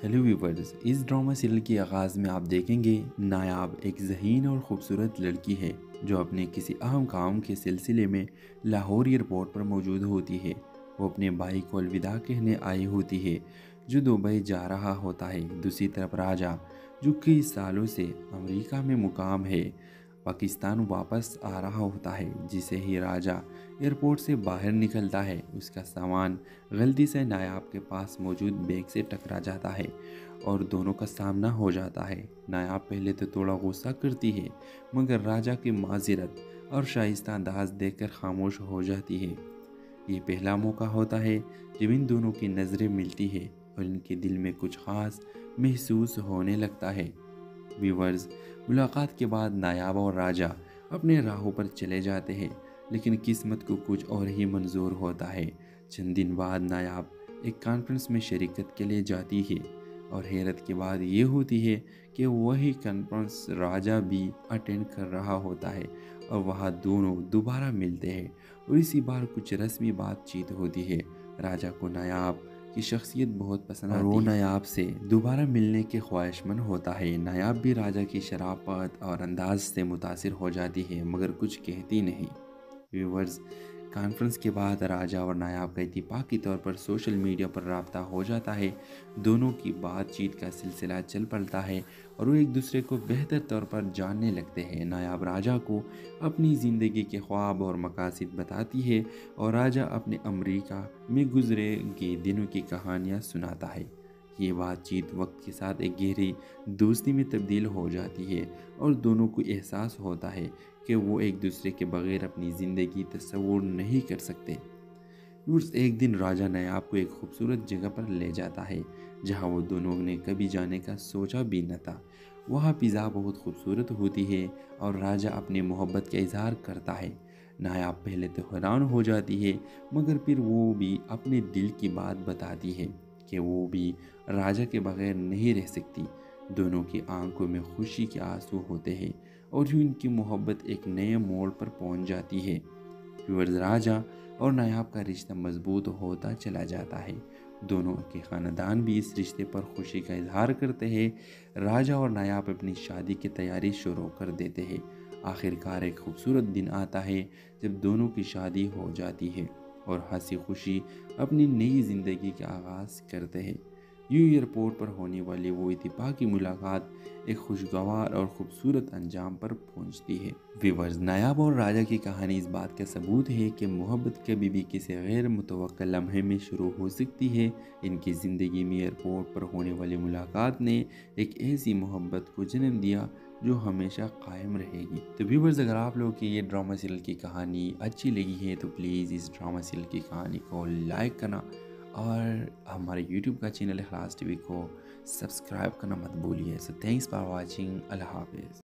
Hello viewers, اس drama serial کے آغاز میں آپ دیکھیں گے نایاب ایک ذہین اور خوبصورت لڑکی ہے جو اپنے کسی اہم کام کے سلسلے میں لاہور ایئرپورٹ پر موجود ہوتی ہے۔ وہ اپنے بھائی کو الوداع کہنے آئی ہوتی ہے جو دبئی جا رہا ہوتا ہے۔ دوسری طرف راجہ جو کئی سالوں سے امریکہ میں مقام ہے پاکستان واپس آ رہا ہوتا ہے۔ جسے ہی راجہ ایئرپورٹ سے باہر نکلتا ہے اس کا سامان غلطی سے نایاب کے پاس موجود بیگ سے ٹکرا جاتا ہے اور دونوں کا سامنا ہو جاتا ہے۔ نایاب پہلے تو تھوڑا غصہ کرتی ہے مگر راجہ کی معذرت اور شائستہ انداز دیکھ کر خاموش ہو جاتی ہے۔ یہ پہلا موقع ہوتا ہے جب ان دونوں کی نظریں ملتی ہے اور ان کے دل میں کچھ خاص محسوس ہونے لگتا ہے۔ ویورز، ملاقات کے بعد نایاب اور راجہ اپنے راہوں پر چلے جاتے ہیں لیکن قسمت کو کچھ اور ہی منظور ہوتا ہے۔ چند دن بعد نایاب ایک کانفرنس میں شرکت کے لیے جاتی ہے اور حیرت کی بات یہ ہوتی ہے کہ وہی کانفرنس راجہ بھی اٹینڈ کر رہا ہوتا ہے اور وہاں دونوں دوبارہ ملتے ہیں اور اسی بار کچھ رسمی بات چیت ہوتی ہے۔ راجہ کو نایاب کی شخصیت بہت پسند آتی ہے اور وہ نایاب سے دوبارہ ملنے کے خواہش مند ہوتا ہے۔ نایاب بھی راجہ کی شرافت اور انداز سے متاثر ہو جاتی ہے مگر کچھ کہتی نہیں۔ ویورز، کانفرنس کے بعد راجہ اور نایاب کا اتفاقی طور پر سوشل میڈیا پر رابطہ ہو جاتا ہے۔ دونوں کی بات چیت کا سلسلہ چل پڑتا ہے اور وہ ایک دوسرے کو بہتر طور پر جاننے لگتے ہیں۔ نایاب راجہ کو اپنی زندگی کے خواب اور مقاصد بتاتی ہے اور راجہ اپنے امریکہ میں گزرے گئے دنوں کی کہانیاں سناتا ہے۔ یہ بات چیت وقت کے ساتھ ایک گہری دوستی میں تبدیل ہو جاتی ہے اور دونوں کو احساس ہوتا ہے کہ وہ ایک دوسرے کے بغیر اپنی زندگی تصور نہیں کر سکتے۔ ایک دن راجہ نایاب کو ایک خوبصورت جگہ پر لے جاتا ہے جہاں وہ دونوں نے کبھی جانے کا سوچا بھی نہ تھا۔ وہاں فضا بہت خوبصورت ہوتی ہے اور راجہ اپنی محبت کا اظہار کرتا ہے۔ نایاب پہلے تو حیران ہو جاتی ہے مگر پھر وہ بھی اپنے دل کی بات بتاتی ہے کہ وہ بھی راجہ کے بغیر نہیں رہ سکتی۔ دونوں کی آنکھوں میں خوشی کے آنسو ہوتے ہیں اور یوں ان کی محبت ایک نئے موڑ پر پہنچ جاتی ہے۔ راجہ اور نایاب کا رشتہ مضبوط ہوتا چلا جاتا ہے۔ دونوں کے خاندان بھی اس رشتے پر خوشی کا اظہار کرتے ہیں۔ راجہ اور نایاب اپنی شادی کی تیاری شروع کر دیتے ہیں۔ آخر کار ایک خوبصورت دن آتا ہے جب دونوں کی شادی ہو جاتی ہے اور ہنسی خوشی اپنی نئی زندگی کا آغاز کرتے ہیں۔ یوں ایئرپورٹ پر ہونے والی وہ اتفاقی ملاقات ایک خوشگوار اور خوبصورت انجام پر پہنچتی ہے۔ ویورز، نایاب اور راجہ کی کہانی اس بات کا ثبوت ہے کہ محبت کبھی بھی کسی غیر متوقع لمحے میں شروع ہو سکتی ہے۔ ان کی زندگی میں ایئرپورٹ پر ہونے والی ملاقات نے ایک ایسی محبت کو جنم دیا جو ہمیشہ قائم رہے گی۔ تو ویورز، اگر آپ لوگوں کی یہ ڈرامہ سیریل کی کہانی اچھی لگی ہے تو پلیز اس ڈرامہ سیریل کی کہانی کو لائک کرنا اور ہمارے یوٹیوب کا چینل اخلاص ٹی وی کو سبسکرائب کرنا مت بھولیے۔ سو تھینکس فار واچنگ۔ اللہ حافظ۔